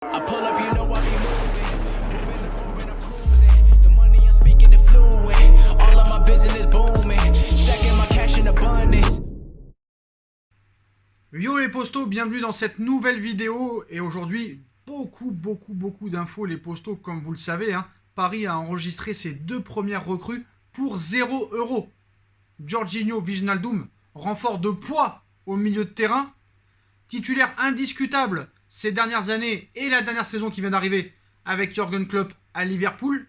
I pull up, you know I be moving. Moving the foreign, I'm cruising. The money I'm speaking is fluent. All of my business booming. Stacking my cash in abundance. Yo les postos, bienvenue dans cette nouvelle vidéo. Et aujourd'hui, beaucoup d'infos les postos, comme vous le savez. Paris a enregistré ses deux premières recrues pour 0 €. Jorginho Wijnaldum, renfort de poids au milieu de terrain. Titulaire indiscutable ces dernières années et la dernière saison qui vient d'arriver avec Jürgen Klopp à Liverpool.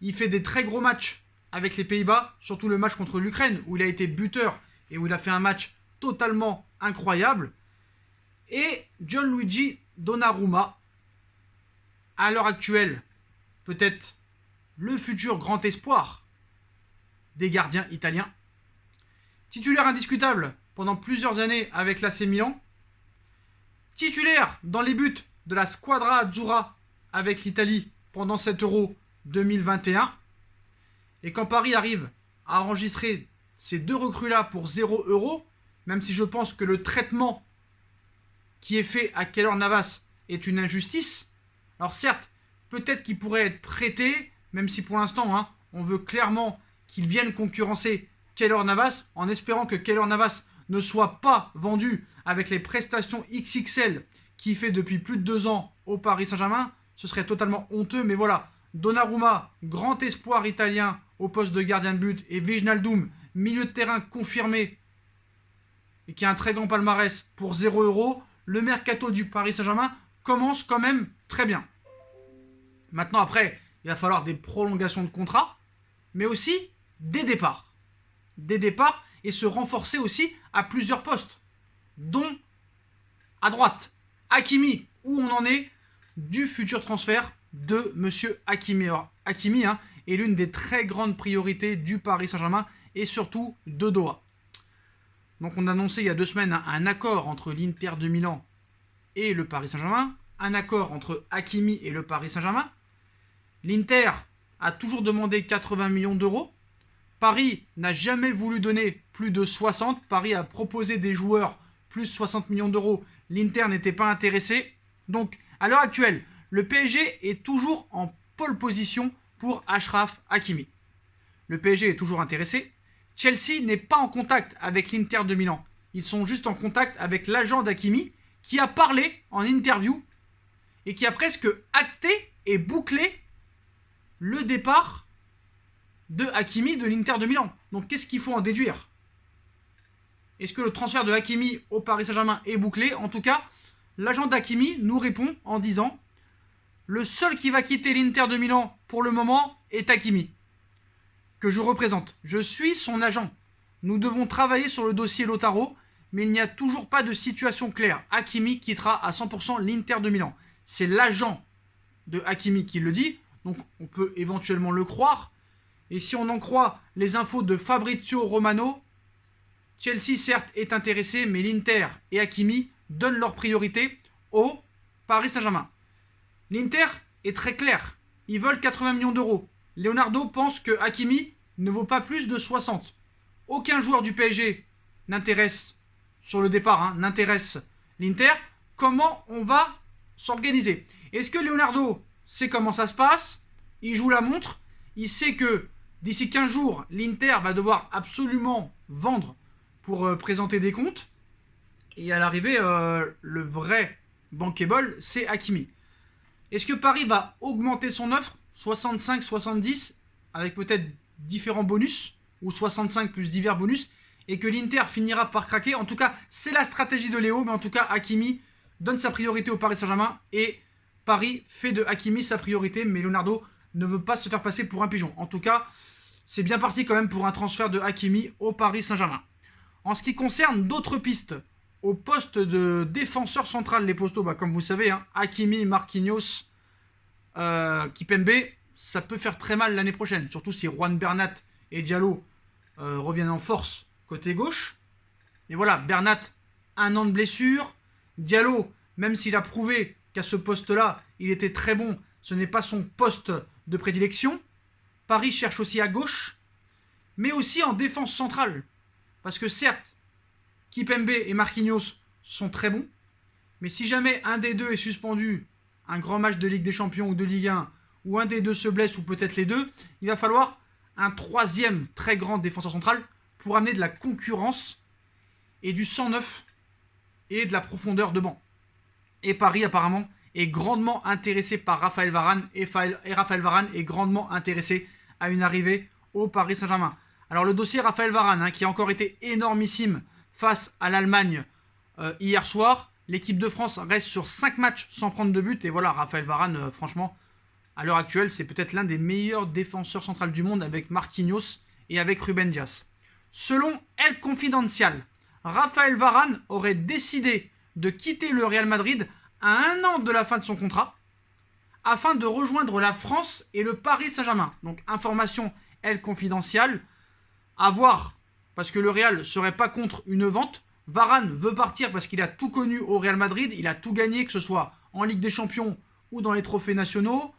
Il fait des très gros matchs avec les Pays-Bas, surtout le match contre l'Ukraine où il a été buteur et où il a fait un match totalement incroyable. Et Gianluigi Donnarumma, à l'heure actuelle, peut-être le futur grand espoir des gardiens italiens. Titulaire indiscutable pendant plusieurs années avec l'AC Milan. Titulaire dans les buts de la Squadra Azzurra avec l'Italie pendant cet Euro 2021. Et quand Paris arrive à enregistrer ces deux recrues-là pour 0 €, même si je pense que le traitement qui est fait à Keylor Navas est une injustice. Alors certes, peut-être qu'il pourrait être prêté, même si pour l'instant, on veut clairement qu'il vienne concurrencer Keylor Navas, en espérant que Keylor Navas ne soit pas vendu avec les prestations XXL qu'il fait depuis plus de 2 ans au Paris Saint-Germain. Ce serait totalement honteux, mais voilà. Donnarumma, grand espoir italien au poste de gardien de but, et Wijnaldum, milieu de terrain confirmé et qui a un très grand palmarès pour 0 €. Le mercato du Paris Saint-Germain commence quand même très bien. Maintenant, après, il va falloir des prolongations de contrat, mais aussi des départs. Des départs et se renforcer aussi à plusieurs postes, dont à droite, Hakimi, où on en est du futur transfert de Monsieur Hakimi. Alors, Hakimi est l'une des très grandes priorités du Paris Saint-Germain et surtout de Doha. Donc on a annoncé il y a 2 semaines un accord entre l'Inter de Milan et le Paris Saint-Germain, un accord entre Hakimi et le Paris Saint-Germain. L'Inter a toujours demandé 80 millions d'euros. Paris n'a jamais voulu donner plus de 60. Paris a proposé des joueurs plus 60 millions d'euros. L'Inter n'était pas intéressé. Donc, à l'heure actuelle, le PSG est toujours en pole position pour Achraf Hakimi. Le PSG est toujours intéressé. Chelsea n'est pas en contact avec l'Inter de Milan. Ils sont juste en contact avec l'agent d'Hakimi qui a parlé en interview et qui a presque acté et bouclé le départ de Hakimi de l'Inter de Milan. Donc qu'est-ce qu'il faut en déduire? Est-ce que le transfert de Hakimi au Paris Saint-Germain est bouclé? En tout cas, l'agent d'Hakimi nous répond en disant: le seul qui va quitter l'Inter de Milan pour le moment est Hakimi, que je représente. Je suis son agent. Nous devons travailler sur le dossier Lautaro, mais il n'y a toujours pas de situation claire. Hakimi quittera à 100% l'Inter de Milan. C'est l'agent de Hakimi qui le dit, donc on peut éventuellement le croire. Et si on en croit les infos de Fabrizio Romano, Chelsea certes est intéressé, mais l'Inter et Hakimi donnent leur priorité au Paris Saint-Germain. L'Inter est très clair, ils veulent 80 millions d'euros. Leonardo pense que Hakimi ne vaut pas plus de 60. Aucun joueur du PSG n'intéresse, sur le départ, n'intéresse l'Inter. Comment on va s'organiser? Est-ce que Leonardo sait comment ça se passe? Il joue la montre. Il sait que d'ici 15 jours, l'Inter va devoir absolument vendre pour présenter des comptes. Et à l'arrivée, le vrai bankable, c'est Hakimi. Est-ce que Paris va augmenter son offre 65, 70, avec peut-être différents bonus, ou 65 plus divers bonus, et que l'Inter finira par craquer? En tout cas, c'est la stratégie de Léo, mais en tout cas, Hakimi donne sa priorité au Paris Saint-Germain, et Paris fait de Hakimi sa priorité, mais Leonardo ne veut pas se faire passer pour un pigeon. En tout cas, c'est bien parti quand même pour un transfert de Hakimi au Paris Saint-Germain. En ce qui concerne d'autres pistes, au poste de défenseur central, les postos, comme vous savez, Hakimi, Marquinhos, Kipembe, ça peut faire très mal l'année prochaine, surtout si Juan Bernat et Diallo reviennent en force côté gauche. Et voilà, Bernat, 1 an de blessure. Diallo, même s'il a prouvé qu'à ce poste-là, il était très bon, ce n'est pas son poste de prédilection. Paris cherche aussi à gauche, mais aussi en défense centrale. Parce que certes, Kipembe et Marquinhos sont très bons, mais si jamais un des deux est suspendu un grand match de Ligue des Champions ou de Ligue 1, ou un des deux se blesse, ou peut-être les deux, il va falloir un troisième très grand défenseur central pour amener de la concurrence et du sang neuf et de la profondeur de banc. Et Paris, apparemment, est grandement intéressé par Raphaël Varane, et Raphaël Varane est grandement intéressé à une arrivée au Paris Saint-Germain. Alors le dossier Raphaël Varane, qui a encore été énormissime face à l'Allemagne hier soir. L'équipe de France reste sur 5 matchs sans prendre de but. Et voilà, Raphaël Varane, franchement, à l'heure actuelle, c'est peut-être l'un des meilleurs défenseurs centraux du monde avec Marquinhos et avec Ruben Dias. Selon El Confidencial, Raphaël Varane aurait décidé de quitter le Real Madrid à 1 an de la fin de son contrat afin de rejoindre la France et le Paris Saint-Germain. Donc, information El Confidencial, à voir, parce que le Real serait pas contre une vente. Varane veut partir parce qu'il a tout connu au Real Madrid, il a tout gagné, que ce soit en Ligue des Champions ou dans les trophées nationaux,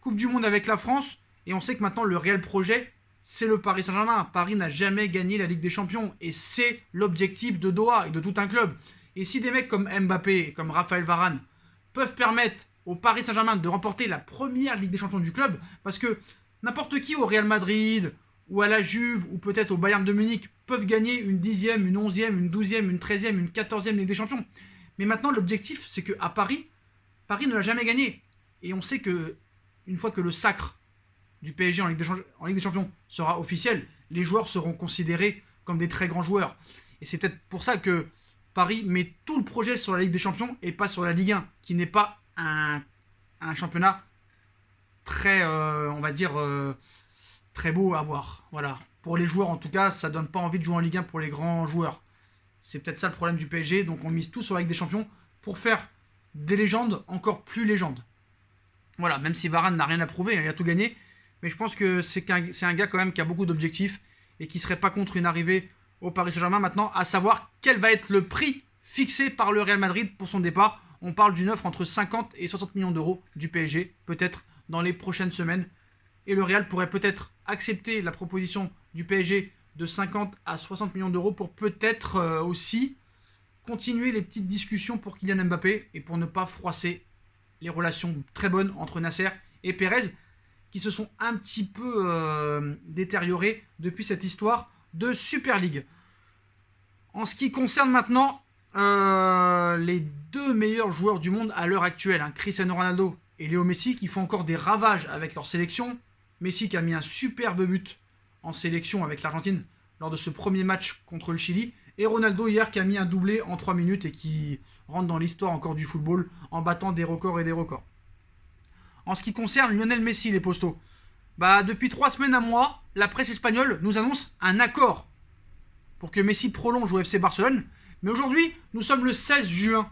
Coupe du Monde avec la France, et on sait que maintenant le réel projet, c'est le Paris Saint-Germain. Paris n'a jamais gagné la Ligue des Champions, et c'est l'objectif de Doha et de tout un club. Et si des mecs comme Mbappé, comme Raphaël Varane, peuvent permettre au Paris Saint-Germain de remporter la première Ligue des Champions du club, parce que n'importe qui au Real Madrid, ou à la Juve, ou peut-être au Bayern de Munich, peuvent gagner une 10e, une 11e, une 12e, une 13e, une 14e Ligue des Champions. Mais maintenant, l'objectif, c'est qu'à Paris, Paris ne l'a jamais gagné. Et on sait que une fois que le sacre du PSG en Ligue des Champions sera officiel, les joueurs seront considérés comme des très grands joueurs. Et c'est peut-être pour ça que Paris met tout le projet sur la Ligue des Champions et pas sur la Ligue 1, qui n'est pas un championnat très, on va dire, très beau à voir. Voilà. Pour les joueurs, en tout cas, ça donne pas envie de jouer en Ligue 1 pour les grands joueurs. C'est peut-être ça le problème du PSG. Donc on mise tout sur la Ligue des Champions pour faire des légendes encore plus légendes. Voilà, même si Varane n'a rien à prouver, il a tout gagné. Mais je pense que c'est un gars quand même qui a beaucoup d'objectifs et qui ne serait pas contre une arrivée au Paris Saint-Germain. Maintenant, à savoir quel va être le prix fixé par le Real Madrid pour son départ. On parle d'une offre entre 50 et 60 millions d'euros du PSG, peut-être dans les prochaines semaines. Et le Real pourrait peut-être accepter la proposition du PSG de 50 à 60 millions d'euros pour peut-être aussi continuer les petites discussions pour Kylian Mbappé et pour ne pas froisser les relations très bonnes entre Nasser et Pérez qui se sont un petit peu détériorées depuis cette histoire de Super League. En ce qui concerne maintenant les deux meilleurs joueurs du monde à l'heure actuelle, Cristiano Ronaldo et Léo Messi, qui font encore des ravages avec leur sélection. Messi qui a mis un superbe but en sélection avec l'Argentine lors de ce premier match contre le Chili. Et Ronaldo hier qui a mis un doublé en 3 minutes et qui rentre dans l'histoire encore du football en battant des records et des records. En ce qui concerne Lionel Messi, les postos, depuis 3 semaines à mois, la presse espagnole nous annonce un accord pour que Messi prolonge au FC Barcelone. Mais aujourd'hui, nous sommes le 16 juin.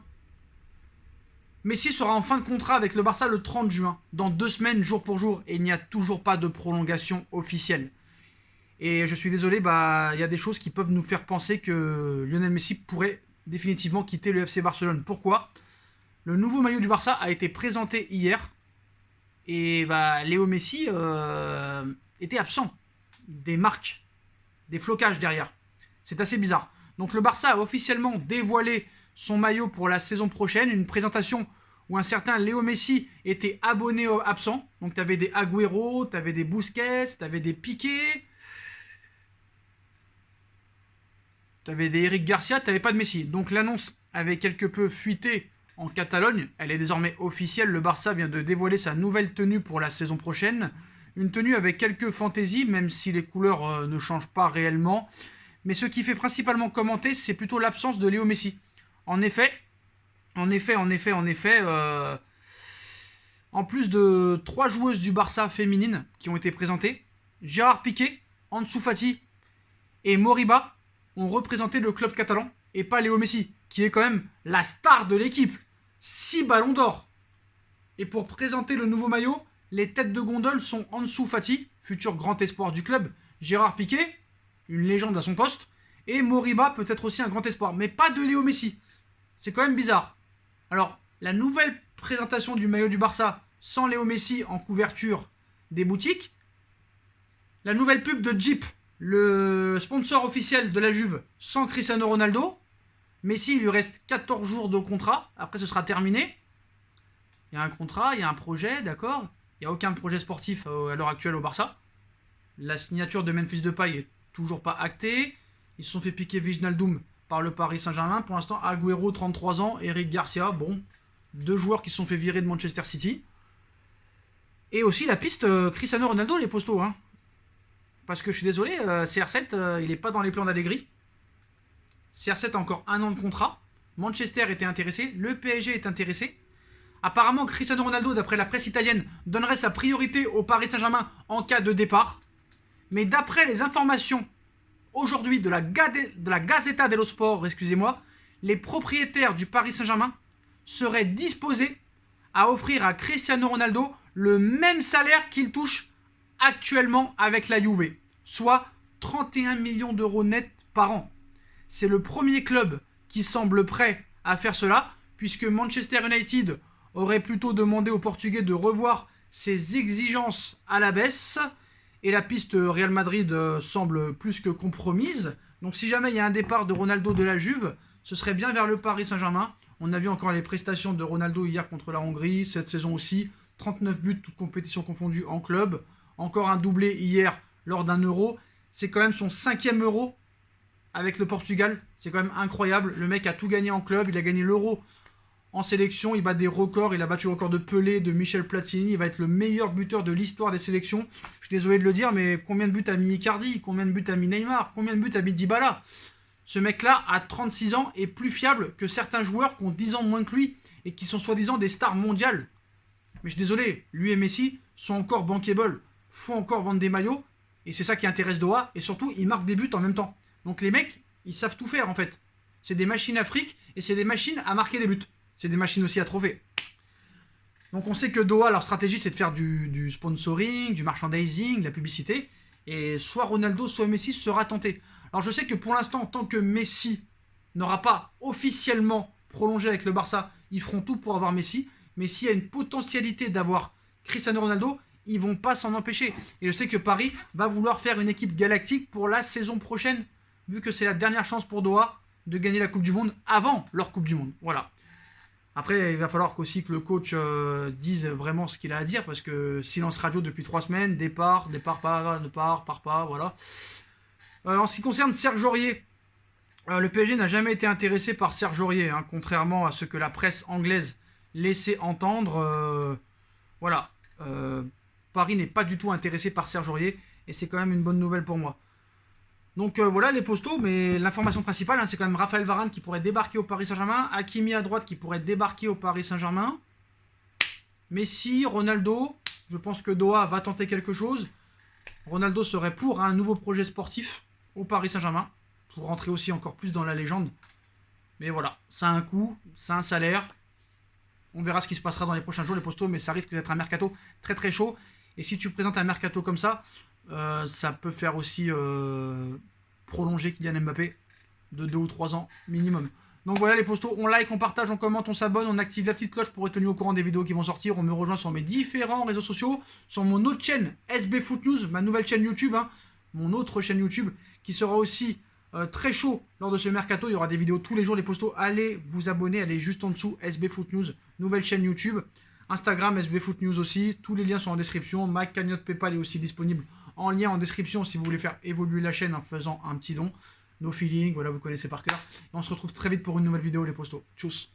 Messi sera en fin de contrat avec le Barça le 30 juin, dans 2 semaines, jour pour jour, et il n'y a toujours pas de prolongation officielle. Et je suis désolé, il y a des choses qui peuvent nous faire penser que Lionel Messi pourrait définitivement quitter le FC Barcelone. Pourquoi ? Le nouveau maillot du Barça a été présenté hier, et Léo Messi était absent des marques, des flocages derrière. C'est assez bizarre. Donc le Barça a officiellement dévoilé son maillot pour la saison prochaine, une présentation où un certain Léo Messi était abonné absent. Donc tu avais des Agüero, tu avais des Busquets, tu avais des Piqué, tu avais des Eric Garcia, tu n'avais pas de Messi. Donc l'annonce avait quelque peu fuité en Catalogne. Elle est désormais officielle. Le Barça vient de dévoiler sa nouvelle tenue pour la saison prochaine. Une tenue avec quelques fantaisies, même si les couleurs ne changent pas réellement. Mais ce qui fait principalement commenter, c'est plutôt l'absence de Léo Messi. En effet, en plus de 3 joueuses du Barça féminines qui ont été présentées, Gérard Piqué, Ansu Fati et Moriba ont représenté le club catalan et pas Léo Messi, qui est quand même la star de l'équipe. 6 ballons d'or. Et pour présenter le nouveau maillot, les têtes de gondole sont Ansu Fati, futur grand espoir du club, Gérard Piqué, une légende à son poste, et Moriba, peut-être aussi un grand espoir, mais pas de Léo Messi. C'est quand même bizarre. Alors, la nouvelle présentation du maillot du Barça sans Léo Messi en couverture des boutiques, la nouvelle pub de Jeep, le sponsor officiel de la Juve, sans Cristiano Ronaldo. Messi, il lui reste 14 jours de contrat, après ce sera terminé. Il y a un contrat, il y a un projet, d'accord. Il n'y a aucun projet sportif à l'heure actuelle au Barça. La signature de Memphis Depay est toujours pas actée. Ils se sont fait piquer Wijnaldum par le Paris Saint-Germain. Pour l'instant, Agüero, 33 ans, Eric Garcia, bon, 2 joueurs qui se sont fait virer de Manchester City. Et aussi la piste Cristiano Ronaldo, les postos. Hein. Parce que je suis désolé, CR7, il n'est pas dans les plans d'Allegri. CR7 a encore 1 an de contrat. Manchester était intéressé, le PSG est intéressé. Apparemment, Cristiano Ronaldo, d'après la presse italienne, donnerait sa priorité au Paris Saint-Germain en cas de départ. Mais d'après les informations aujourd'hui de la Gazzetta dello Sport, excusez-moi, les propriétaires du Paris Saint-Germain seraient disposés à offrir à Cristiano Ronaldo le même salaire qu'il touche actuellement avec la Juve, soit 31 millions d'euros net par an. C'est le premier club qui semble prêt à faire cela, puisque Manchester United aurait plutôt demandé aux Portugais de revoir ses exigences à la baisse, et la piste Real Madrid semble plus que compromise. Donc si jamais il y a un départ de Ronaldo de la Juve, ce serait bien vers le Paris Saint-Germain. On a vu encore les prestations de Ronaldo hier contre la Hongrie, cette saison aussi, 39 buts, toutes compétitions confondues en club, encore un doublé hier lors d'un Euro. C'est quand même son 5e Euro avec le Portugal, c'est quand même incroyable. Le mec a tout gagné en club, il a gagné l'Euro en sélection, il bat des records, il a battu le record de Pelé, de Michel Platini, il va être le meilleur buteur de l'histoire des sélections. Je suis désolé de le dire, mais combien de buts a mis Icardi, combien de buts a mis Neymar, combien de buts a mis Dybala? Ce mec-là, à 36 ans, est plus fiable que certains joueurs qui ont 10 ans moins que lui et qui sont soi-disant des stars mondiales. Mais je suis désolé, lui et Messi sont encore bankable, font encore vendre des maillots, et c'est ça qui intéresse Doha, et surtout, ils marquent des buts en même temps. Donc les mecs, ils savent tout faire en fait. C'est des machines à fric, et c'est des machines à marquer des buts. C'est des machines aussi à trophées. Donc on sait que Doha, leur stratégie, c'est de faire du sponsoring, du merchandising, de la publicité. Et soit Ronaldo, soit Messi sera tenté. Alors je sais que pour l'instant, tant que Messi n'aura pas officiellement prolongé avec le Barça, ils feront tout pour avoir Messi. Mais s'il y a une potentialité d'avoir Cristiano Ronaldo, ils vont pas s'en empêcher. Et je sais que Paris va vouloir faire une équipe galactique pour la saison prochaine, vu que c'est la dernière chance pour Doha de gagner la Coupe du Monde avant leur Coupe du Monde. Voilà. Après, il va falloir qu'aussi que le coach dise vraiment ce qu'il a à dire, parce que silence radio depuis 3 semaines, départ pas, voilà. En ce qui concerne Serge Aurier, le PSG n'a jamais été intéressé par Serge Aurier, hein, contrairement à ce que la presse anglaise laissait entendre. Voilà. Paris n'est pas du tout intéressé par Serge Aurier, et c'est quand même une bonne nouvelle pour moi. Donc voilà les postos, mais l'information principale, hein, c'est quand même Raphaël Varane qui pourrait débarquer au Paris Saint-Germain, Hakimi à droite qui pourrait débarquer au Paris Saint-Germain, Messi, Ronaldo, je pense que Doha va tenter quelque chose. Ronaldo serait pour un nouveau projet sportif au Paris Saint-Germain, pour rentrer aussi encore plus dans la légende. Mais voilà, ça a un coût, ça a un salaire. On verra ce qui se passera dans les prochains jours les postos, mais ça risque d'être un mercato très très chaud. Et si tu présentes un mercato comme ça peut faire aussi prolonger Kylian Mbappé de 2 ou 3 ans minimum. Donc voilà les postos, on like, on partage, on commente, on s'abonne, on active la petite cloche pour être tenu au courant des vidéos qui vont sortir. On me rejoint sur mes différents réseaux sociaux, sur mon autre chaîne SB Foot News, ma nouvelle chaîne YouTube, hein, mon autre chaîne YouTube qui sera aussi très chaud lors de ce mercato. Il y aura des vidéos tous les jours les postos. Allez vous abonner, allez juste en dessous, SB Foot News, nouvelle chaîne YouTube. Instagram, SB Foot News aussi, tous les liens sont en description. Ma cagnotte PayPal est aussi disponible en lien en description si vous voulez faire évoluer la chaîne en faisant un petit don. No feeling, voilà, vous connaissez par cœur. Et on se retrouve très vite pour une nouvelle vidéo les postos. Tchuss.